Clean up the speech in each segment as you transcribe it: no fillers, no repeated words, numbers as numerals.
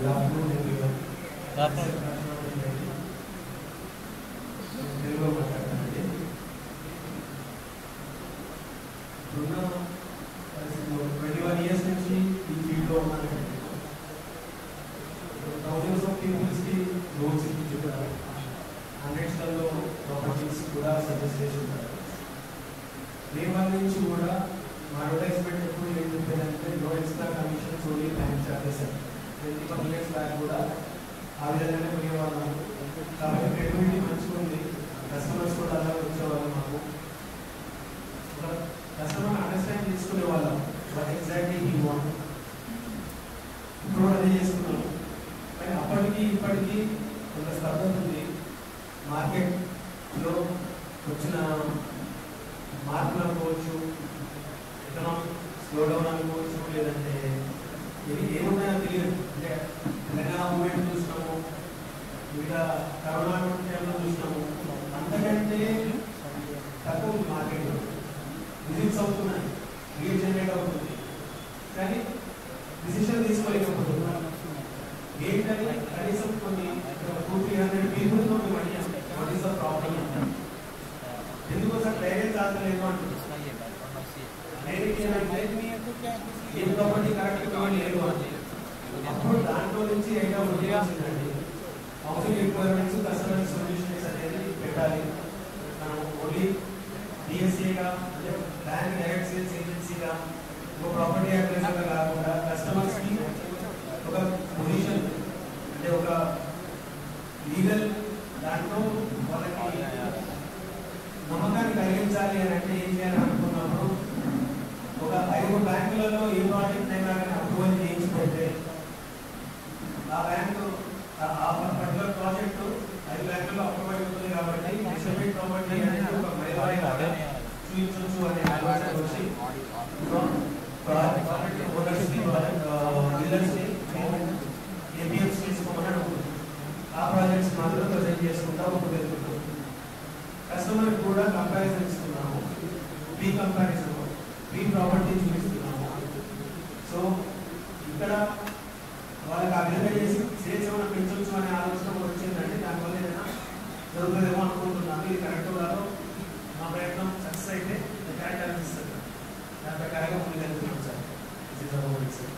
Good afternoon, everyone. తెలుగులో మాట్లాడతానండి. ఇప్పుడున్న పరిస్థితుల్లో 21 years నుంచి ఈ ఫీల్డ్లో ఉన్నానండి. థౌజండ్స్ ఆఫ్ పీపుల్స్కి లోన్స్ ఇప్పించుకుంటారు, హండ్రెడ్స్లలో ప్రాపర్టీస్ కూడా సజెస్ట్ చేసి ఉంటారు. నేను వాళ్ళ నుంచి కూడా మా అడ్వర్టైజ్మెంట్ ఎప్పుడు ఏం చెప్పేదంటే no extra commissions, only bank charges అని. 21 years బ్యాక్ కూడా ఆ విధంగానే పోయేవాళ్ళం. కాబట్టి క్రెడిబిలిటీ మంచిగా ఉంది, కస్టమర్స్ కూడా అలా వచ్చేవాళ్ళు. మాకు కస్టమర్ అండర్స్టాండ్ చేసుకునే వాళ్ళం వాట్ ఎగ్జాక్ట్లీ హీ వాంట్. ఇప్పుడు అదే చేసుకున్నాం. కానీ అప్పటికి ఇప్పటికీ కొంత స్పర్ధ ఉంది. మార్కెట్లో వచ్చిన మార్పులు అనుకోవచ్చు, ఎకనామిక్ స్లోడౌన్ అనుకోవచ్చు, లేదంటే ఇవి ఏమున్నాయో తెలియదు. అంటే తెలంగాణ మూమెంట్ చూసినాము, ఇంకా కరోనా టైంలో చూసినాము. అంతకంటే తక్కువ మార్కెట్లో విజిట్స్ అవుతున్నాయి, లీడ్ జనరేట్ అవుతుంది, కానీ డిసిషన్ తీసుకోలేకపోతున్నాం. ఏంటని కనీసం కొన్ని 200-300 పీపుల్తో మేము అడిగాం వాట్ ఈస్ ద ప్రాబ్లం అంటాం. ఎందుకోసం డైరెక్ట్ కాదు అంటుంది. ఏ ప్రాపర్టీ కరెక్ట్గా లేదు అంటే అప్పుడు దాంట్లో నుంచి ఐడియా వచ్చిందండి. హౌసింగ్ రిక్వైర్మెంట్స్, కస్టమర్ సొల్యూషన్స్ అనేది పెట్టాలి. మనం ఓన్లీ డిఎస్ఏగా అంటే బ్యాంక్ డైరెక్ట్ సేల్స్ ఏజెన్సీగా ఒక ప్రాపర్టీ అడ్వైజర్గా కాకుండా కస్టమర్స్కి ఒక పొజిషన్ అంటే ఒక లీగల్ దాంట్లో వాళ్ళకి నమ్మకాన్ని కలిగించాలి అని అంటే ఏం చేయాలి అనుకున్నప్పుడు ఒక 5 బ్యాంకులలో ఏ ప్రాజెక్ట్ అయినా కానీ అప్రూవల్ చేయించి పెడితే ఆ బ్యాంకు ఆ పర్టికులర్ ప్రాజెక్టు 5 బ్యాంకుల్లో అప్రూవల్ అవుతుంది. కాబట్టి ఎస్టిమేట్ ప్రాపర్టీ అనేది ఒక మైదానంగా చూపించవచ్చు అనే ఆలోచన వచ్చి ప్రాపర్టీ ఓనర్స్ని బిల్డర్స్ని ఏపీఎఫ్స్ తీసుకోమని అనుకుంటుంది. ఆ ప్రాజెక్ట్స్ మాత్రం ప్రజెంట్ చేసుకుంటా ముందుకెళ్తున్నాం. కస్టమర్ కూడా కంపారిజన్ ఇస్తున్నాము, ప్రీ కంపారిజన్, ప్రీ ప్రాపర్టీ చూపిస్తున్నాము. సో ఇక్కడ వాళ్ళకి ఆ విధంగా చేసి సేల్స్ ఏమైనా పెంచవచ్చు అనే ఆలోచన వచ్చిందంటే దానివల్ల ఏదైనా జరుగుతుందేమో అనుకుంటున్నాను. ఇది కరెక్ట్ కాదు, మా ప్రయత్నం సక్సెస్ అయితే కరెక్ట్ అనిపిస్తుంది. దాని ప్రకారంగా ముందుకు వెళ్తున్నాం సార్. సార్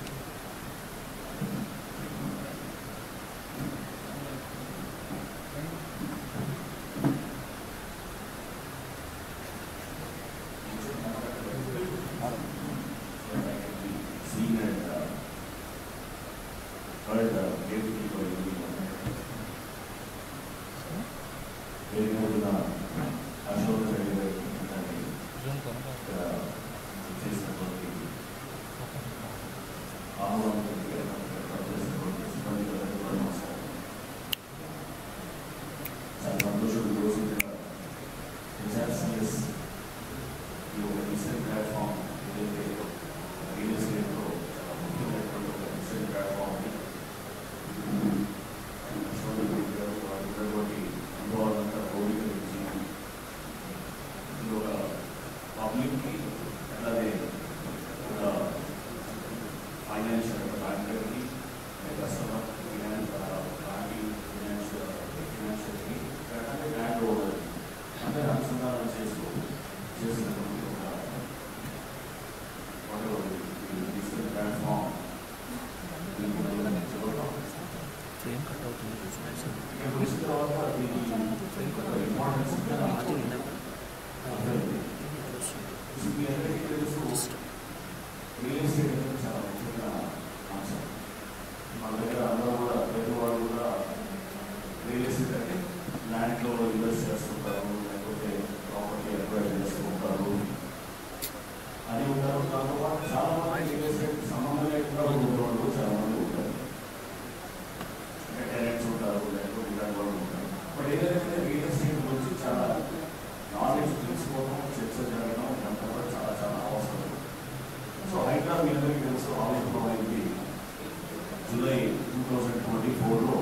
July 2024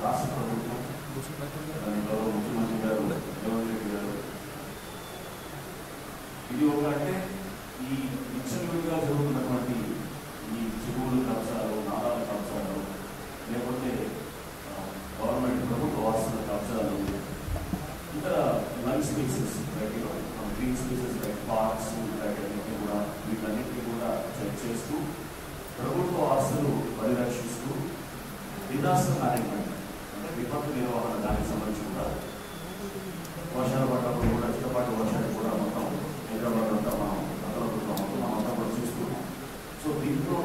రాష్ట్ర ప్రభుత్వం ముఖ్యమంత్రి గారు రేవంత్ రెడ్డి గారు ఇది ఒక అంటే ఈ విచ్చలవిడిగా జరుగుతున్నటువంటి ఈ చెరువులు కబ్జాలు, నాలాల కబ్జాలు, డిజాస్టర్ మేనేజ్మెంట్ అంటే విపత్తు నిర్వహణ దానికి సంబంధించి కూడా వర్షాలు పడ్డప్పుడు కూడా చిన్నపాటి వర్షాలు కూడా మొత్తం హైదరాబాద్ అంతా మనం మనం అంతా కూడా చూస్తున్నాం. సో దీంట్లో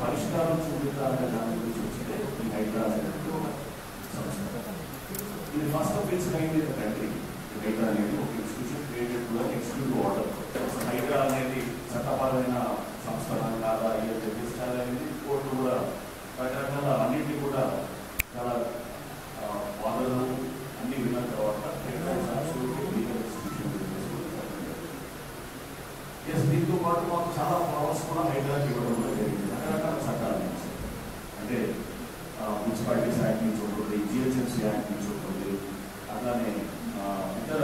పరిష్కారం చూపించాలనే దాని గురించి వచ్చిందే ఈ హైడ్రా సంస్థ. ఇది first of its kind in the country. HYDRAA అనేది ఒక institution created to executive order. HYDRAA అనేది చట్టపరమైన సంస్థ కాదా ఇయర్ నిర్దిష్టాలు అనేది కోర్టు కూడా రకరకాల అన్నింటినీ కూడా చాలా వాదనలు అన్ని విన్న తర్వాత దీంతో పాటు మాకు చాలా పవర్స్ కూడా హైడ్రాకి ఇవ్వడం కూడా జరిగింది. రకరకాల చట్టాల నుంచి అంటే మున్సిపాలిటీస్ యాక్ట్ నుంచి ఉంటుంది, జిహెచ్ఎంసీ యాక్ట్ నుంచి ఉంటుంది, అట్లానే ఇతర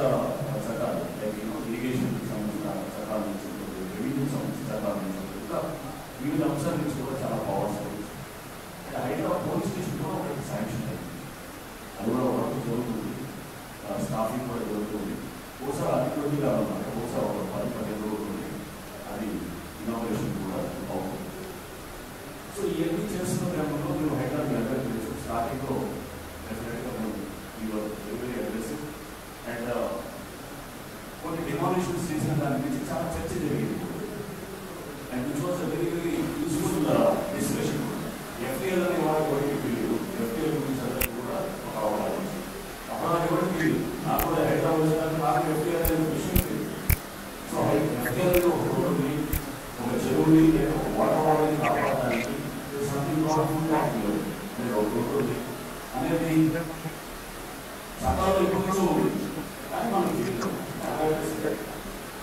చట్టాలు లైక్ ఇరిగేషన్కి సంబంధించిన చట్టాల నుంచి ఉంటుంది, రెవెన్యూకి సంబంధించిన చట్టాల నుంచి ఉంటుంది. ఇంకా వివిధ అంశాల నుంచి కూడా చాలా పవర్స్ ఉంది. హైదరాబాద్ పోలీస్ స్టేషన్ కూడా ఒకటి శాంక్షన్ అయింది. అది కూడా వర్క్ జరుగుతుంది, స్టాఫింగ్ కూడా జరుగుతుంది. బహుశా అది కొద్దిగా కావాలన్నమాట. బహుశా ఒక 10-15 రోజులు అది ఇనాగ్రేషన్ కూడా అవుతుంది. సో ఇవన్నీ చేస్తున్న క్రమంలో మేము హైదరాబాద్ అందరికీ తెలుసు. స్టార్టింగ్లో డెఫినెట్గా మేము వెరీ అగ్రెసివ్ అండ్ కొన్ని డిమాలిషన్స్ చేసిన దాని గురించి చాలా చర్చ జరిగింది. And which was a very very useful discussion. FTL అనే వాళ్ళకి ఎవరికి తెలియదు. ఎఫ్టీఎల్ గురించి అందరికీ కూడా ఒక అవగాహన ఉంది. అప్పుడు నాకు ఎవరికి తెలియదు. నాకు కూడా హైదరాబాద్ వచ్చినాక నాకు ఎఫ్టీఎల్ అనే విషయం తెలియదు. సో ఎఫ్టీఎల్ ఒక రోడ్డుని, ఒక చెరువుని లేదా ఒక వాటర్ బాడీని కాపాడడానికి సంథింగ్ ఒక రోడ్డు అనేది చట్టాలు ఎప్పుడు ఉంది. కానీ మనం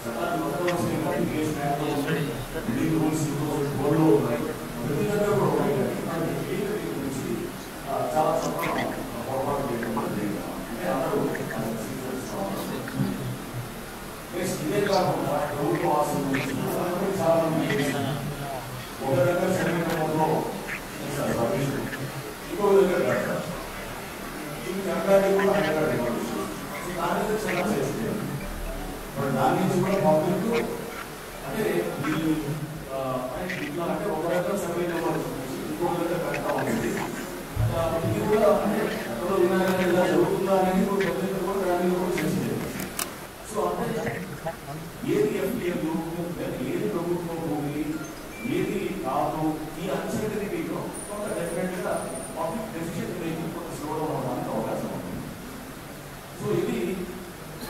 చట్టాలు మొత్తం రూల్స్ బోర్డులో ఉన్నాయి. ప్రతి దగ్గర కూడా ఉన్నాయి. గురించి చాలా చట్టం పొరపాటు చేయడం అంటే అందరూ ఇదే కాకుండా ప్రభుత్వ ఆస్తులు చాలా మంది ఒక దగ్గర శరీరంలో ఇంకో దగ్గర కడతారు. ఇది కట్టడానికి కూడా దాని నుంచి చాలా చేస్తే దాని నుంచి కూడా పబ్లిక్ అంటే ఇట్లా అంటే ఒక దగ్గర సర్వే ఇంకో దగ్గర కడతా ఉంటుంది. ఇది కూడా అంటే ఎక్కడో ఇలా జరుగుతుందా అనేది పబ్లిక్ కూడా దాన్ని కూడా చేసింది. సో అంటే ఏది ఎఫ్టీఎల్, ఏది ప్రభుత్వం భూమి, ఏది కాదు, ఈ అన్సర్టనిటీలో కొంత డెఫినెట్గా పబ్లిక్ డెసిషన్ మేకింగ్ కొంత స్లో డౌన్ అవడానికి అవకాశం ఉంది. సో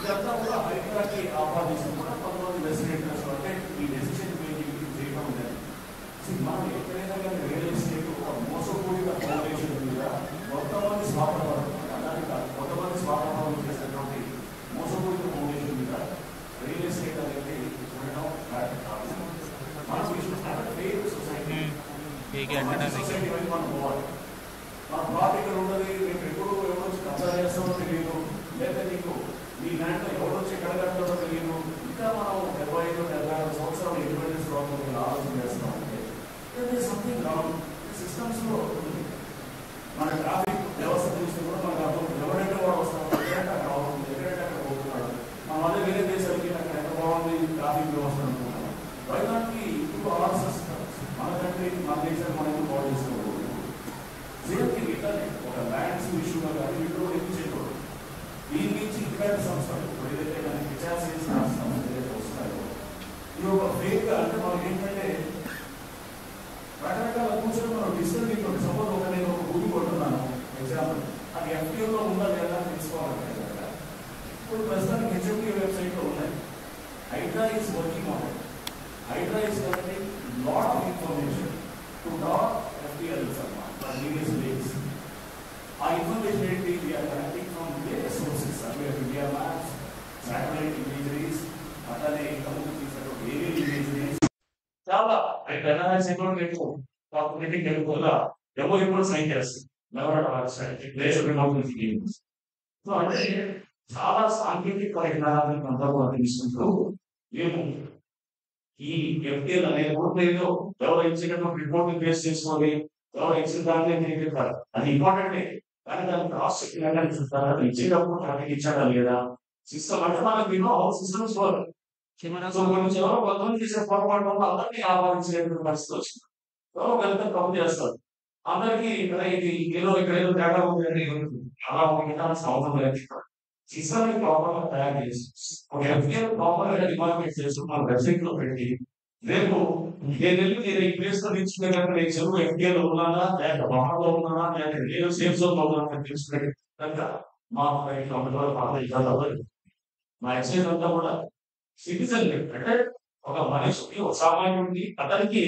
ఇదంతా కూడా హైదరాబాద్కి ఆపాదించడం కూడా కొంతమంది రెసిడెంట్స్ అంటే ఈ డెసిషన్ మేకింగ్ చేయడం లేదు. మనం ఎక్కడైనా కానీ రియల్ ఎస్టేట్ ఒక మోసపూరిత ఫౌండేషన్ మీద కొంతమంది స్వాతంత్రం అలాగే కాదు, కొంతమంది స్వాతంత్రం చేసినటువంటి మోసపూరిత ఫౌండేషన్ మీద రియల్ ఎస్టేట్ అనేది ఉండడం కాదు. మనం సొసైటీ మనం పోవాలి. మన ప్లాట్ ఇక్కడ ఉన్నది, రేపు ఎప్పుడు ఎవరు వచ్చి కబ్జా చేస్తామో తెలియదు, లేదా నీకు నీ ల్యాండ్లో ఎవరు వచ్చి ఎక్కడ కట్టాలో తెలియదు. ఇంకా మనం 75-76 సంవత్సరాలు ఇండిపెండెన్స్ రావడం ఆలోచన చేస్తామంటే సంథింగ్ రాంగ్ సిస్టమ్స్లో. మన ట్రాఫిక్ వ్యవస్థ చూస్తే కూడా మనకు అర్థం ఎవరైతే వాడు వస్తాం, ఎక్కడంటే అక్కడ అవుతుంది, ఎక్కడంటే అక్కడ పోతున్నాడు. మనం అదే వేరే దేశాలకి అక్కడ ఎంత బాగుంది ట్రాఫిక్ వ్యవస్థ అనుకుంటున్నాం. వైజాగ్కి ఇప్పుడు ఆర్సెస్ మన కంట్రీ మన దేశాన్ని మనం ఎందుకు బాగు చేసుకోకూడదు. సేఫ్టీ ఇట్లానే ఒక ల్యాండ్స్ ఇష్యూగా కానీ వీటిలో ఎక్కించేటోడు దీని నుంచి ఇట్లాంటి సంస్థలు ఇప్పుడు ఏదైతే దానికి విచారణ చేసిన సంస్థలు ఏదైతే వస్తున్నాయో ఇది ఒక ఫేక్గా అంటే మనకి ఏంటంటే రకరకాల కూర్చొని మనం డిజిటల్ మీకు సపోజ్ ఒక నేను ఒక భూమి కొంటున్నాను ఎగ్జాంపుల్, అది ఎఫ్టీఓలో ఉందా లేదా తెలుసుకోవాలంటే కదా. ఇప్పుడు ప్రస్తుతానికి హెచ్ఎండి వెబ్సైట్లో ఉన్నాయి. HYDRAA is working on it. HYDRAA is collecting lot of information to dot FTLs అన్నమాట ప్రీవియస్ డేస్. ఆ ఇన్ఫర్మేషన్ ఏంటి we are collecting from various sources. Survey of India maps, satellite imageries, అట్లానే ఇంతకుముందు తీసినటువంటి ఏరియల్ ఇమేజరీస్ చాలా ఎవరు ఎప్పుడు సైన్ చేస్తుంది. సో అంటే చాలా సాంకేతిక పరిజ్ఞానాన్ని అందరూ అందిస్తుంటూ మేము ఈ ఎఫ్టీఎల్ అనేది ఏదో ఎవరో ఇచ్చినటువంటి రిపోర్ట్ బేస్ చేసుకోవాలి, ఎవరో ఇచ్చిన దాన్ని తెలియదు. అది ఇంపార్టెంటే, కానీ దాన్ని క్రాస్ చెక్ చూస్తారా, ఇచ్చేటప్పుడు కరెక్ట్ ఇచ్చాడా లేదా సిస్టమ్ అంటే మనకు ఎన్నో సిస్టమ్స్ వర్క్. సో కొంచెం ఎవరో కొంతమంది చేసిన పొరపాటు వల్ల అందరినీ ఆహ్వానించేటువంటి పరిస్థితి వచ్చింది. ఎవరో వెళ్తే కబుర్ చేస్తారు, అందరికీ ఇక్కడ ఏదో తేడా ఉందని అలా ఉండాల్సిన అవసరం లేదు. సిస్టమ్ ప్రాపర్ గా తయారు చేసి ఒక ఎఫ్ఏ ప్రాపర్ గా డిపార్ట్మెంట్ చేసి మన వెబ్సైట్ లో పెట్టి రేపు నేను వెళ్ళి నేను ఈ ప్లేస్ లో నిల్చుకునే కనుక నేను చెరువు ఎఫ్ఏలో ఉన్నానా లేక బాగా ఉన్నానా లేక నేను సేఫ్ జోన్ లో ఉన్నానా తెలుసుకునే కనుక మా మా ఎక్సైజ్ అంతా కూడా సిటిజన్ అంటే ఒక మనిషికి ఒక సామాన్యుడికి అతనికి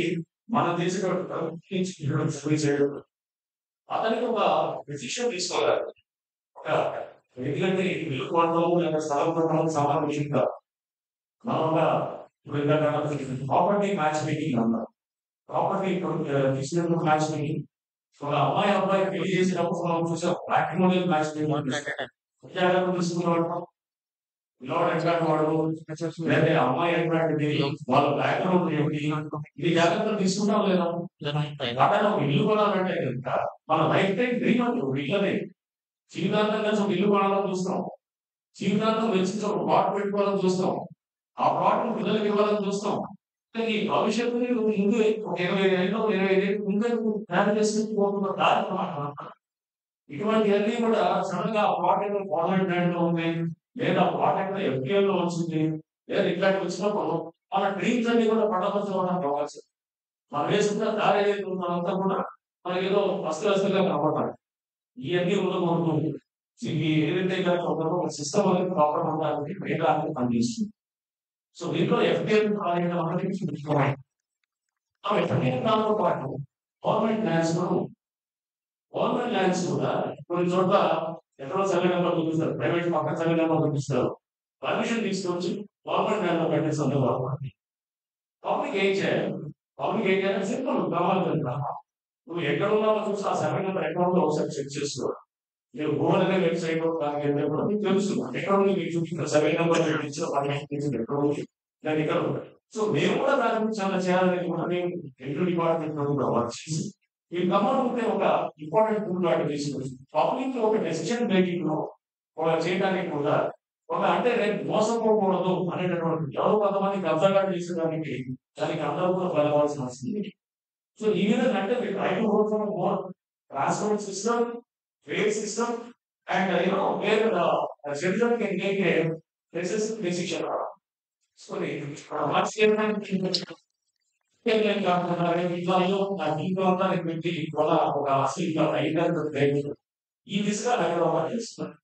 మన దేశం చేయడం అతనికి ఒక డెసిషన్ తీసుకోవాలి. ఒక ఎందుకంటే ఇల్లు కొనడం లేదా స్థలం కొనడం సామాన్య విషయం కాదు. ప్రాపర్టీ మ్యాచ్ మేకింగ్ అన్నారు. ప్రాపర్టీ తీసుకున్నప్పుడు మ్యాచ్ మేకింగ్ ఒక అబ్బాయి పెళ్లి చేసినప్పుడు మనం చూసాం మ్యాట్రిమోనియల్ మ్యాచ్ మేకింగ్ తీసుకున్నవాడు పిల్లవాడు ఎట్లాంటి వాడు లేదా అమ్మాయి ఎట్లాంటిది వాళ్ళ బ్యాక్గ్రౌండ్ ఏమిటి ఇది జాగ్రత్తలు తీసుకుంటాం లేదా అతను ఒక ఇల్లు కొనాలంటే కనుక మన లైఫ్ టైం డ్రీమ్ అంటే ఇల్లనే జీవితాంతం కలిసి ఒక ఇల్లు కొనాలని చూస్తాం. జీవితాంతం వెచ్చించి ఒక ప్లాట్ పెట్టుకోవాలని చూస్తాం. ఆ ప్లాట్ పిల్లలకి ఇవ్వాలని చూస్తాం. ఈ భవిష్యత్తుని ముందు ఒక 25 ముందు ప్లాన్ చేసుకుంటూ దారి ఇటువంటివన్నీ కూడా సడన్ గా ఆ ప్లాట్ గవర్నమెంట్ ల్యాండ్ లో ఉంది లేదా ప్లాట్ ఎక్కడ ఎఫ్టీఎల్ లో వచ్చింది లేదా ఇట్లాంటి వచ్చినప్పుడు మన డ్రీమ్స్ అన్ని కూడా పడవలసిన కావచ్చు. మనం వేసుకున్న దారి ఏదైతే ఉందంతా కూడా మనకి ఏదో అస్తవ్యస్తంగా కనపడాలి. ఇవన్నీ ఉండకూడదు. ఈ ఏదైతే కనుక ఉందో ఒక సిస్టమ్ అనేది ప్రాపర్ ఉండడానికి డేటా అనేది పనిచేస్తుంది. సో దీంట్లో ఎఫ్టీఎల్ ప్రాజెక్ట్ దాంతో పాటు గవర్నమెంట్ ల్యాండ్స్ కూడా కొన్ని చోట్ల ఎక్కడో సర్వే నెంబర్ చూపిస్తారు, ప్రైవేట్ పక్కన సర్వే నెంబర్ చూపిస్తారు. పర్మిషన్ తీసుకొచ్చి గవర్నమెంట్ ల్యాండ్ లో పెట్టే సందర్భాలు పబ్లిక్ ఏం చేయాలి సింపుల్ కావాలి. నువ్వు ఎక్కడ ఉన్నావో చూసి ఆ సర్వే నెంబర్ ఎక్కడ ఉందో ఒకసారి చెక్ చేసుకో. మీరు గూగుల్ అనే వెబ్సైట్ మీకు తెలుసు ఎక్కడ ఉంది మీకు చూపించిన సర్వే నెంబర్ ఎక్కడ ఉంది దాని ఇక్కడ ఉంటాయి. సో మేము కూడా దాని గురించి చాలా చేయాలని రెండు డిపార్ట్మెంట్ కూడా వర్క్ చేసి ఈ గమనం ఉంటే ఒక ఇంపార్టెంట్ టూల్ లాంటి తీసుకొచ్చి పబ్లిక్ ఒక డెసిషన్ మేకింగ్ లో ఒక చేయడానికి కూడా ఒక అంటే రేపు మోసపోకూడదు అనేటటువంటి ఎవరు కొంతమంది కబ్జాలు చేసేదానికి దానికి అందరూ కూడా వెళ్ళవలసిన వస్తుంది. సో ఈ విధంగా అంటే more transport system, trade system and where citizen can take a decision. So పెట్టి ఈ దిశగా హైదరాబాద్ చేస్తున్నారు.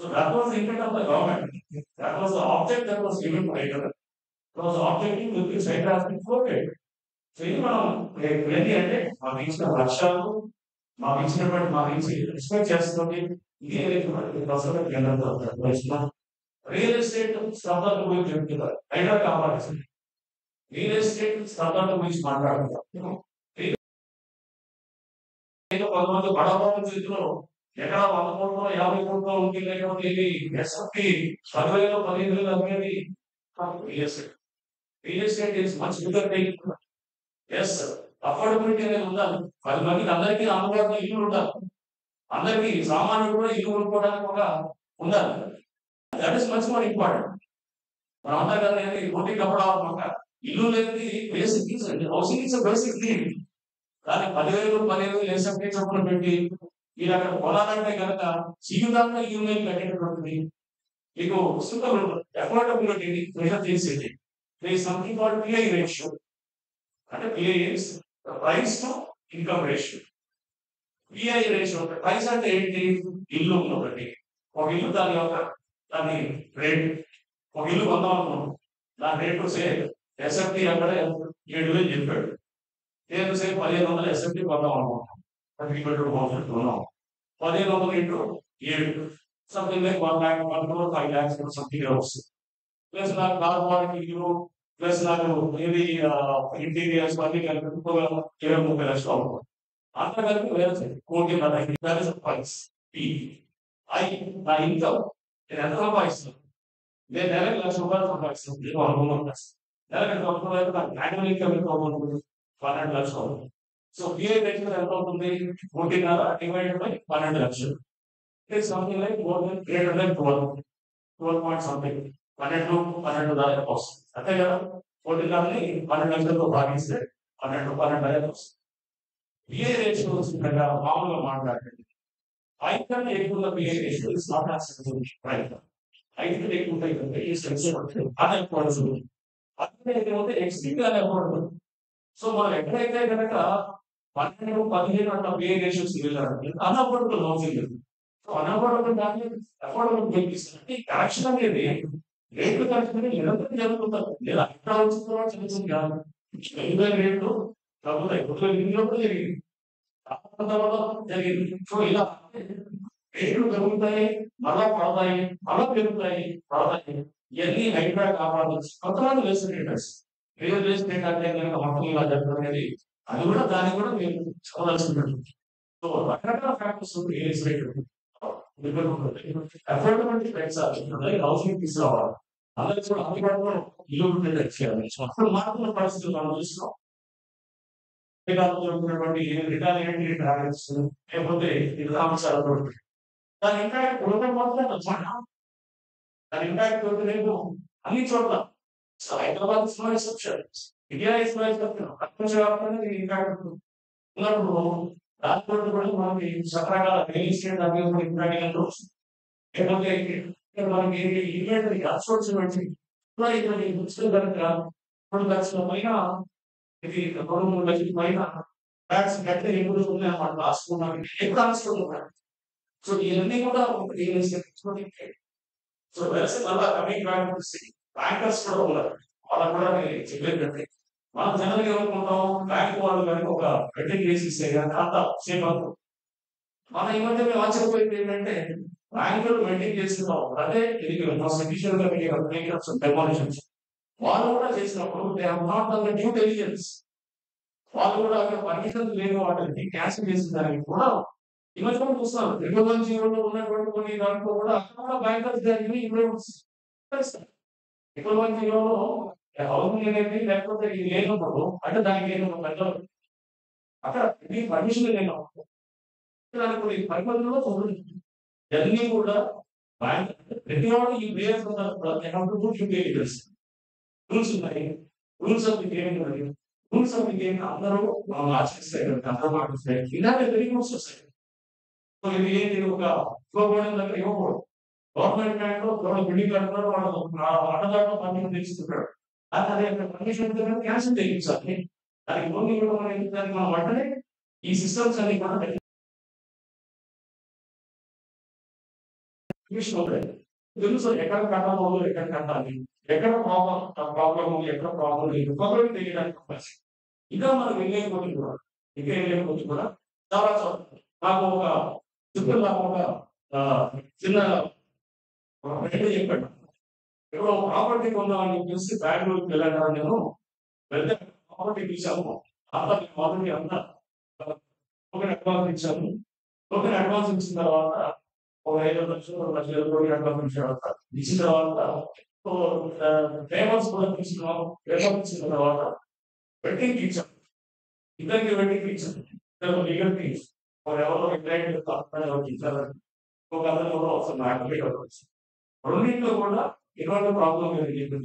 So that was the intent of the government. That was the object that was given to Hyderabad. It was the objective with which Hyderabad has been quoted. So ఇది మనం ఏంటి అంటే మాకు ఇచ్చిన లక్ష్యాలు మాకు ఇచ్చినటువంటి మాకు ఇచ్చి ఎక్స్పెక్ట్ చేస్తుంది. ఇదే రియల్ ఎస్టేట్ స్తంభాల గురించి చెప్తున్నారు. హైదరాబాద్ కావాల్సింది రియల్ ఎస్టేట్ స్తంభాల గురించి మాట్లాడుతున్నారు. కొంతమంది బడబాబు చేతిలో ఎక్కడ 100 కోట్లు 50 కోట్లు ఉంది లేకపోతే ఇది ఎస్ఎఫ్టీ 10,000 15,000 అమ్మేది real estate is much bigger thing. Yes affordability అనేది ఉండాలి. 10 మందికి అందరికీ అందుబాటులో ఇల్లు ఉండాలి. అందరికీ సామాన్యుడు కూడా ఇల్లు కొనుక్కోవడానికి కూడా ఉండాలి. That is much more important. మనం అంతా కదా రోటీ కప్పడాలన్నమాట ఇల్లు లేనిది బేసిక్ థింగ్స్ అండి. Housing is basic thing. కానీ 10,000 15,000 ఎస్ఎఫ్టీ చొప్పున పెట్టి మీరు అక్కడ కొనాలంటే కనుక జీవితాంతా యూనియన్ కట్టేటటువంటిది మీకు సింపుల్ అఫోర్డబిలిటీ మెజర్ చేసేది. సంథింగ్ కాల్డ్ పిఐ రేషియో అంటే pi price to income ratio. Pi ratio price అంటే ఏంటి? ఇల్లు ఒకటి ఒక ఇల్లు దాని రేట్ ఒక ఇల్లు కొందాం అనుకున్నాం దాని రేటు సే ఎస్ఎఫ్టీ అక్కడ 7,000 చెప్పాడు. నేను సే 1,500 ఎస్ఎఫ్టీ కొందాం అనుకుంటాం. 1,500 into 7 something like 1 lakh 1 crore 5 lakhs or something else. Plus నాకు కార్ పార్కింగ్ ప్లస్ నాకు ఏది ఇంటీరియర్స్ అన్ని కలిపి 20-30 లక్షలు అవుతుంది. అంత కలిపి వేరే 1,40,00,000 ప్రైస్. ఐ నా ఇన్కమ్ నేను ఎంత సంపాదిస్తాను? నేను నెలకు ₹1,00,000 సంపాదిస్తాను. నెలకు నాకు యాన్యువల్ ఇన్కమ్ ఎంత అవుతుంది? 12 లక్షలు అవుతుంది. సో పిఐ రేషియో ఎంత అవుతుంది? 1.5 డివైడెడ్ బై 12 లక్షలు. It something like more than 12 point something 12 దాకా వస్తుంది. అంతే కదా? 14 12 లక్షలతో భాగిస్తే 12 వస్తుంది. బిఏ రేషియో వచ్చిందగా మామూలుగా మాట్లాడండి. 5 కన్నా ఎక్కువ BA ratio is not acceptable. Right, 5 కన్నా ఎక్కువ ఉంటాయి కనుక ఈ అన్ఎఫోర్డబుల్. అదే ఏమంటే ఎక్స్ట్రీమ్గా అన్ఎఫోర్డబుల్. సో మనం ఎక్కడైతే కనుక 12, 15 అట్లా బిఏ రేషియోస్ వెళ్ళారంటే అన్అఫోర్డబుల్ హౌసింగ్ లేదు. సో అన్అఫోర్డబుల్ దాన్ని అఫోర్డబుల్ కల్పిస్తుంది. కరెక్షన్ అనేది రేట్లు కరెక్షన్ అనేది నిరంతరం జరుగుతుంటారు. లేదా ఎక్కడ వచ్చిందో తెలుస్తుంది కాదు. రేట్లు తగ్గుతాయి, కూడా జరిగింది, జరిగింది. సో ఇలా రేట్లు పెరుగుతాయి, మళ్ళా పడతాయి, మళ్ళా పెరుగుతాయి, పడతాయి. ఇవన్నీ హైడ్రా కావాలి. కొంతమంది వేస్తుంటారు రియల్ ఎస్టేట్ అంటే కనుక మొత్తం ఇలా జరుగుతుంది. అది కూడా దాన్ని కూడా మీరు చూడాల్సింది. సో రకరకాల ఫ్యాక్టర్స్ రియల్ ఎస్టేట్ అఫోర్డబిలిటీ పెంచాలి, హౌసింగ్ తీసుకురావాలి. అలాగే కూడా అందుబాటులో ఇల్లు ఉండేది చేయాలి. అప్పుడు మారుతున్న పరిస్థితులు మనం చూస్తున్నాం. రిటాలియేటరీ ట్రావెల్స్ లేకపోతే అంశాలతో దాని ఇంపాక్ట్ ఉండడం మాత్రం దాని ఇంపాక్ట్ లేదు అన్ని చోట్ల. Hyderabad is no exception, India is no exception. ప్రపంచవ్యాప్తంగా ఇంపాక్ట్ ఉన్నప్పుడు దాంట్లో కూడా మనకి రకరకాల రియల్ ఎస్టేట్ ఇంపాక్ట్ లేకపోతే మనకి ఇన్వెంటరీ అవుట్సోర్స్ ఇన్వెంటరీ కనుక 2 లక్షల పైన ఇది 2-3 లక్షల పైన ఫ్లాట్స్ కట్టే ఎప్పుడు ఉన్నాయన్నమాట. రాసుకున్నాం ఎప్పుడు రాసుకుంటున్నాం. సో ఇవన్నీ కూడా రియల్ ఎస్టేట్. సో మళ్ళా కమింగ్ బ్యాక్ బ్యాంకర్స్ కూడా ఉన్నారు. వాళ్ళకు కూడా చెప్పేటంటే మనం జనరల్గా ఏమనుకుంటాం, బ్యాంక్ వాళ్ళు కనుక ఒక బెట్టింగ్ వేసి ఇస్తే కనుక అంత సేఫ్ అవుతుంది. మన ఈ మధ్య మేము ఆశ్చర్యపోయింది ఏంటంటే బ్యాంకులు మెయింటైన్ చేస్తున్నాం అంటే ఇది అఫీషియల్ గా డెమోలిషన్స్ వాళ్ళు కూడా చేసినప్పుడు they have not done the due diligence. వాళ్ళు కూడా పర్మిషన్ లేని వాటిని క్యాన్సిల్ చేసిన దానికి కూడా ఈ మధ్య చూస్తాం. 2000 ఉన్నటువంటి కొన్ని దాంట్లో కూడా అక్కడ బ్యాంకర్స్ జరిగిన ఇంప్రూవ్మెంట్స్ 2000 హౌసింగ్ అనేది లేకపోతే ఇది లేనప్పుడు అంటే దానికి లేనప్పుడు అక్కడ పర్మిషన్ లేనప్పుడు దానికి పరిమితుల్లో ఇవన్నీ కూడా బ్యాంక్ ప్రతి వాడు ఈ ప్లేయర్స్ రూల్స్ ఉన్నాయి. రూల్స్ ఆఫ్ ది గేమ్ ఉన్నాయి. రూల్స్ ఆఫ్ ది గేమ్ అందరూ ఆచరిస్తాయి, అందరూ పాటిస్తాయి. ఇలాంటి వెరీ రూల్స్ వస్తాయి. సో ఇది ఏంటి ఒక ఇవ్వకూడదు దగ్గర ఇవ్వకూడదు. గవర్నమెంట్ బ్యాంక్ లో బిల్డింగ్ కడుతున్నారు, వాళ్ళు అన్నదాంట్లో పర్మిషన్ తెచ్చుకుంటాడు. అదే పర్మిషన్ క్యాన్సిల్ చేయించాలి. దానికి లోన్ ఇవ్వడం అనేది దానికి మనం వెంటనే ఈ సిస్టమ్స్ అన్ని కూడా తెలుసు ఎక్కడ కట్టాలో ఎక్కడ కట్టాలి, ఎక్కడ ప్రాబ్లం ఉంది, ఎక్కడ ప్రాబ్లం లేదు కొందరికి తెలియడానికి అవకాశం. ఇంకా మనం వెళ్ళేకపోతుంది కూడా ఇంకా వెళ్ళేకపోతుంది కూడా చాలా చోట్ల నాకు ఒక చిన్న చిన్న చెప్పాడు. ఇప్పుడు ప్రాపర్టీ కొందామని చెప్పేసి బెంగళూరుకి వెళ్ళాను. నేను వెళ్తే ప్రాపర్టీ తీసాము. ఆల్రెడీ అంతా టోకెన్ అడ్వాన్స్ ఇచ్చాము. టోకెన్ అడ్వాన్స్ ఇచ్చిన తర్వాత ఒక 5 లక్షలు 2 లక్షలు టోకెన్ అడ్వాన్స్ ఇచ్చిన తర్వాత పేపర్స్ కూడా తీసుకున్నాము. పేపర్స్ ఇచ్చిన తర్వాత వెడ్డింగ్ ఇచ్చాం. ఇద్దరికి వెడ్డింగ్ ఇచ్చాం. ఇద్దరు లీగల్ థింగ్స్ ఎవరో ఇచ్చారని ఒక అతను కూడా వస్తుంది అడ్వకేట్ అవ్వచ్చు. రెండింటిలో కూడా ఎటువంటి ప్రాబ్లం లేదు.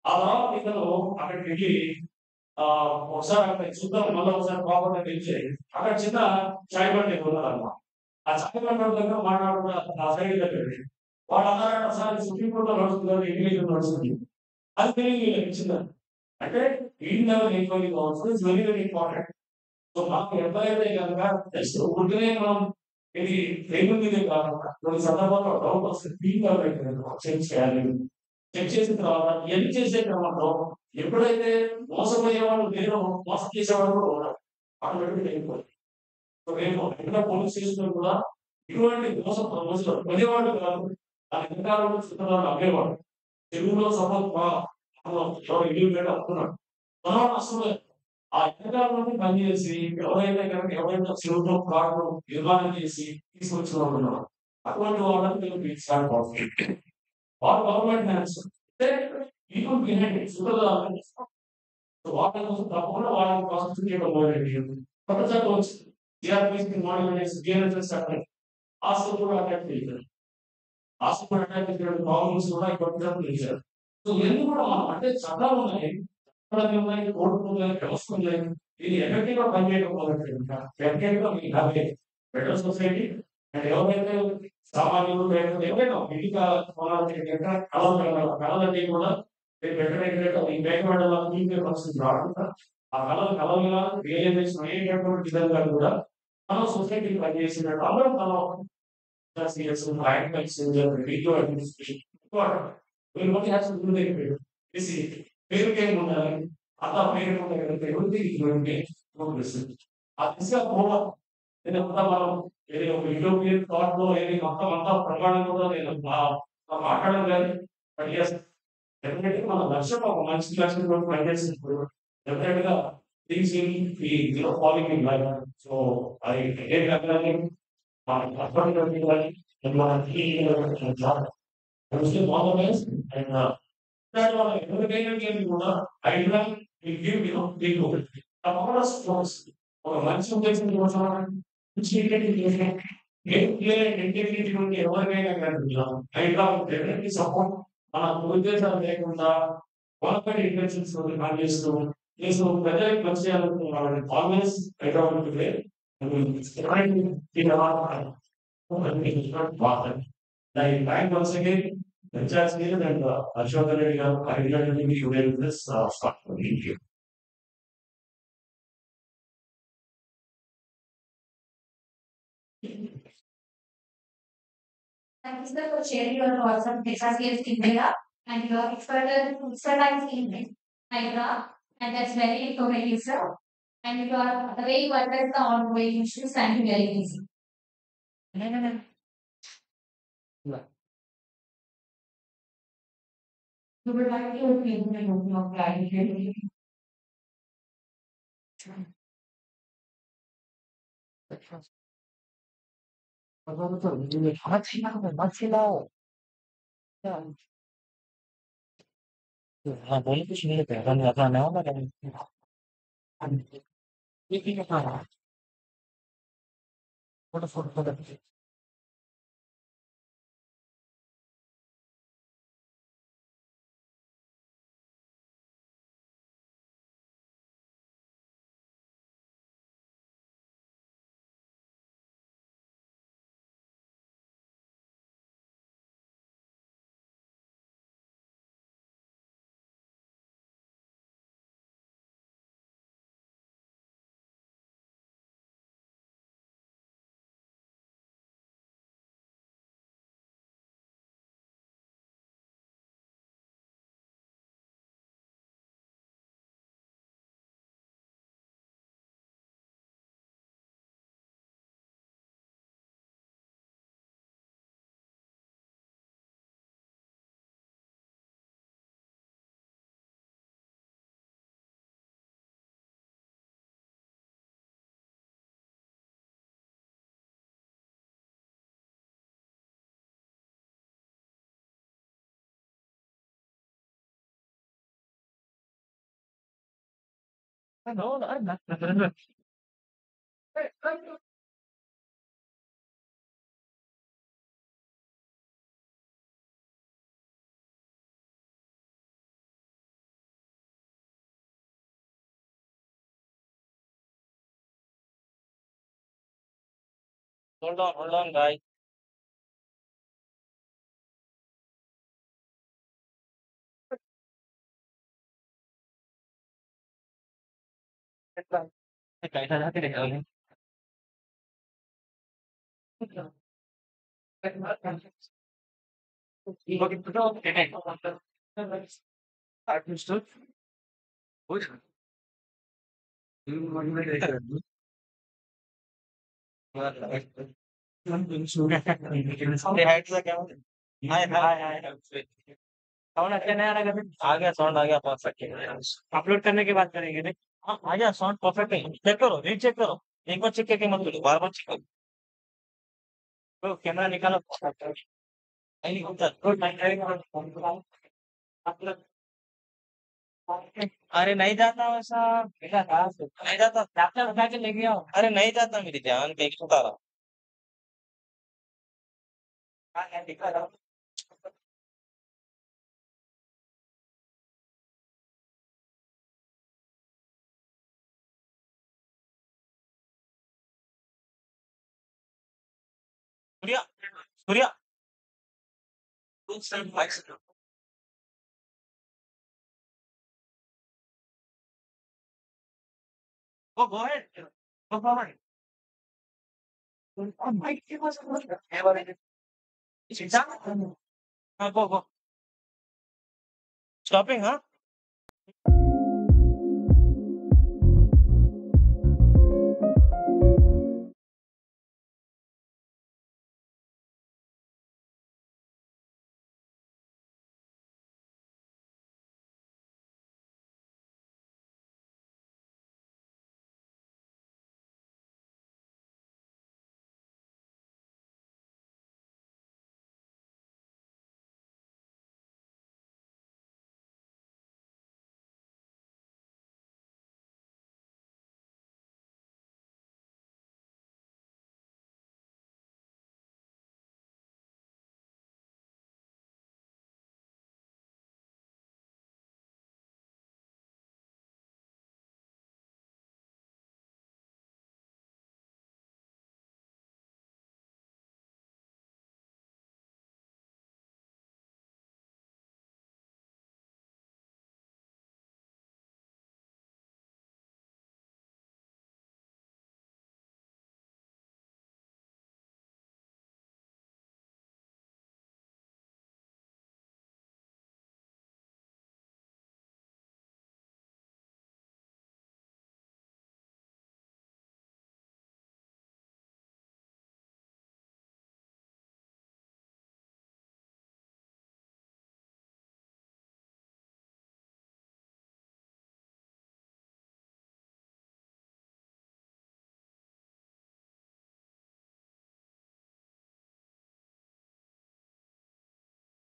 ఆ తర్వాత ఇతను అక్కడికి వెళ్ళి ఒకసారి అక్కడ చూద్దాం, మళ్ళీ ఒకసారి ప్రాపర్టీ తెలిసి అక్కడ చిన్న చాయ్ బండి ఉన్నారన్నమాట. ఆ చాయ్ బండి దగ్గర మాట్లాడుతున్న ఆ సైడ్ దగ్గర వాడు అన్నారంటే ఒకసారి సుప్రీంకోర్టులో నడుస్తుంది, ఇంగ్లీష్లో నడుస్తుంది. అది తెలియదు ఇచ్చిందని. అంటే ఇండియన్ ఈక్వల్లీ కావచ్చు it's very very important. So మనం ఎవరైతే కనుక జస్ట్ ఊరికనే మనం ఇది ట్రైన్ మీదే కాకుండా కొన్ని సందర్భాల్లో డౌట్ వస్తే చెక్ చేయాలి. చెక్ చేసిన తర్వాత ఎన్ని చేసే క్రమంలో ఎప్పుడైతే మోసపోయేవాళ్ళు నేను మోసం చేసేవాళ్ళు కూడా ఉన్నారు, ఆటోమేటిక్ అయిపోయింది. సో రేపు ఎక్కడ పోలీస్ స్టేషన్ కూడా ఇటువంటి మోసం కొనేవాళ్ళు కాదు, దాని వెనకాల చుట్టాలు అమ్మేవాడు. తెలుగులో సపోజ్ ఇల్లు పెట్టి అమ్ముతున్నాడు, కొనవాడు అసలు ఆ ఎంతకాలంలో పనిచేసి ఎవరైతే కనుక ఎవరైతే చెరువులో ప్లాట్లు నిర్మాణం చేసి తీసుకొచ్చిన వాళ్ళు ఉన్నారు, అటువంటి వాళ్ళని వాళ్ళు గవర్నమెంట్ ల్యాండ్స్ పీపుల్ బిహైండ్ వాళ్ళ కోసం తప్పకుండా వాళ్ళని ప్రాసెస్ చేయడం మొదలైంది. కొత్త చట్టం వచ్చింది, జిఆర్పిసి మోడల్ చట్టం. ఆస్తులు కూడా అటాక్ చేశారు. ఆస్తులు అటాక్ చేసిన ప్రాబ్లమ్స్ కూడా ఇక్కడ చేశారు. సో ఇవన్నీ కూడా మనం అంటే చట్టాలు ఉన్నాయి, కోర్టులు ఉన్నాయి, వ్యవస్థ ఉన్నాయి. ఇది ఎఫెక్టివ్‌గా పనిచేయకపోవచ్చు ఇంకా డెఫినిట్‌గా me have better society and ఎవరైతే సామాన్యులు లేకపోతే ఎవరైనా ఇంటికి కొనాలంటే కనుక కళలన్నీ కూడా మీరు పెట్టినట్టు ఈ మేకమేడ మీకే పరిస్థితి రాకుండా ఆ కళలుగా రియలైజేషన్ అయ్యేటటువంటి విధంగా కూడా మనం సొసైటీకి పనిచేసినట్టు అందరం మనం సీరియస్ యానిమల్స్ వీడియో అడ్మినిస్ట్రేషన్ వీళ్ళు బట్టి హ్యాస్ టు డూ పేరుకేం ఉండాలి అలా పేరు ఉంటే ఆ దిశగా పోవాలి నేనంతా మనం ఏది ఒక యూరోపియన్ థాట్ లో ఏది మొత్తం అంతా ప్రమాణంలో నేను మాట్లాడడం కానీ బట్ ఎస్ డెఫినెట్ గా మన లక్ష్యం ఒక మంచి లక్ష్యం కూడా పనిచేసినప్పుడు డెఫినెట్ గా things will following in life so అది ఏ కానీ మన హస్బెండ్ కానీ మన జాబ్ అండ్ ఎవరికైనా కూడా ఐడియా గివ్ మీకు తప్పకుండా స్పోర్ట్స్ ఒక మంచి ఉద్దేశం కోసం మంచి ఇంటిగ్రిటీ నుండి ఎవరికైనా కానీ ఐడియా డెఫినెట్లీ సపోర్ట్ మన ఉద్దేశాలు లేకుండా వాళ్ళపై ఇంటెన్షన్స్ పనిచేస్తూ చేస్తూ ప్రజలకు మంచి చేయాలనుకున్న ఆల్వేస్ ఐడియా ఉంటుంది like thank once again Richard Neil and Ashok Reddy I really wish you well this start. Thank you. Thank you, sir, for sharing your thoughts on Texas Gas India and your expertise in Hydra, and that's very informative, sir. And you are the way you address the ongoing issues, thank you very much. You would like to give me a clarity. हाँ बोले कुछ नहीं लेते अपन अपना नया वाला क्या ये क्या खा रहा है photo photo photo no no no hold on guys कैसा जाते रहेगा Understood. Which साउंड अच्छा नहीं आ रहा है आ गया साउंड आ गया परफेक्ट अपलोड करने के बाद करेंगे नहीं हाँ आ गया साउंड परफेक्ट है चेक करो रीचेक करो एक बार चेक करके मत करो बार बार चेक करो तो कैमरा निकालो नहीं होता अरे नहीं जाता वैसा नहीं जाता लैपटॉप उठा के लेके आओ अरे नहीं जाता मेरी जान कहीं बता रहा दिखा रहा Surya Surya go ahead. Go forward. Go. Stopping, huh?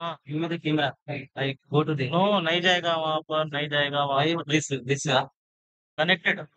हाँ, you the camera. I go to the. No, नहीं जाएगा वहाँ पर, नहीं जाएगा वहाँ. This connected.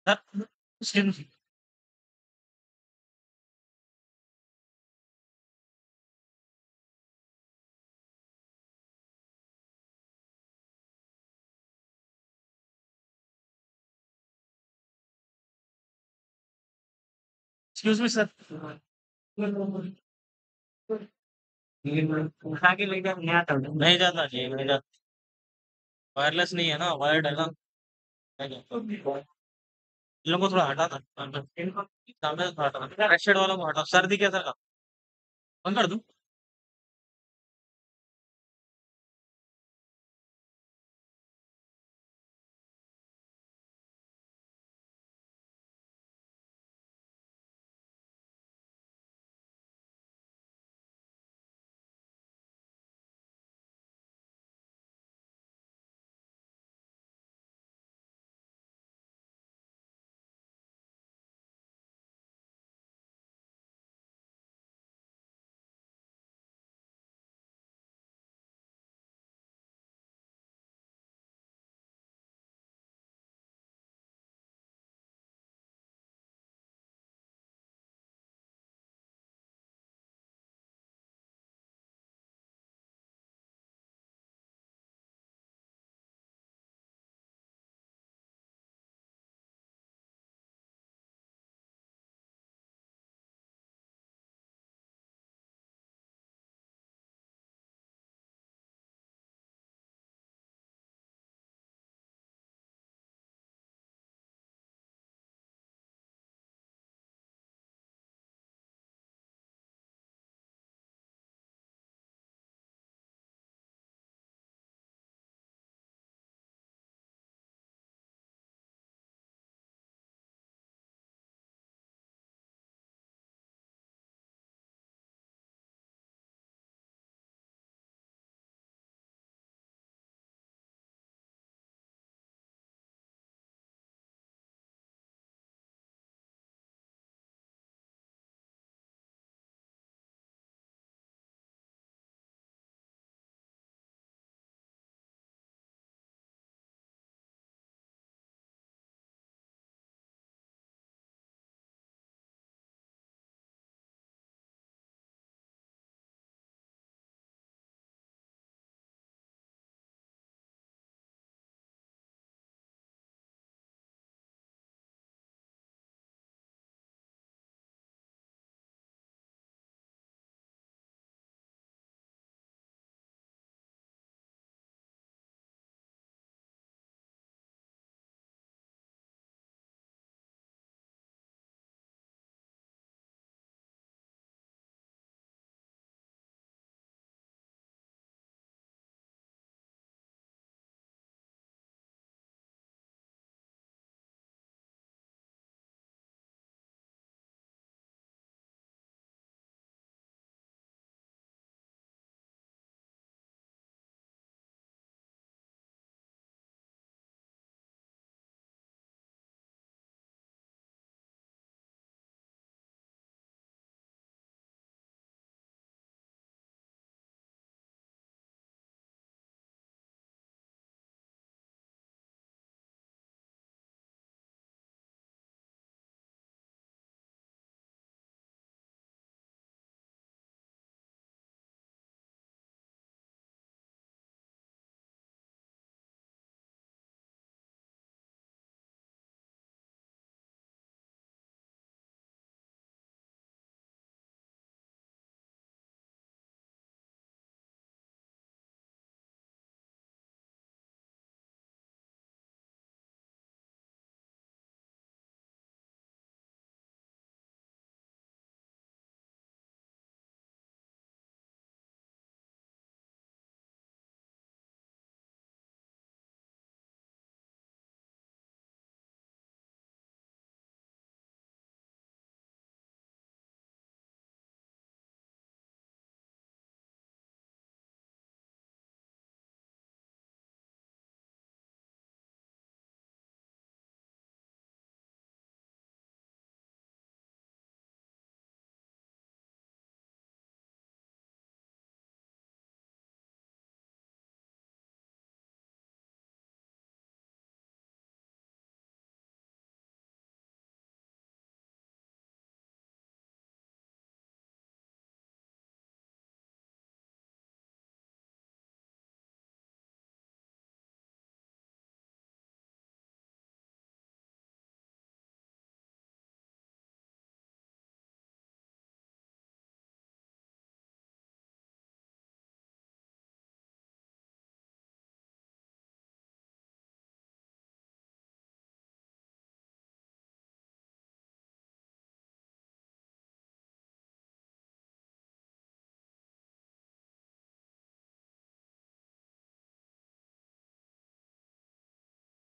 Sir, excuse me. Excuse me, sir. उठा के लेकर नहीं आता नहीं जाता जी नहीं जाता वायरलेस नहीं है ना वायर्ड है ना नहीं जाता। इन लोगों को थोड़ा हटा था सामने से थोड़ा हटा रेड शेड वालों को हटा सर्दी कैसा का बंद कर दूं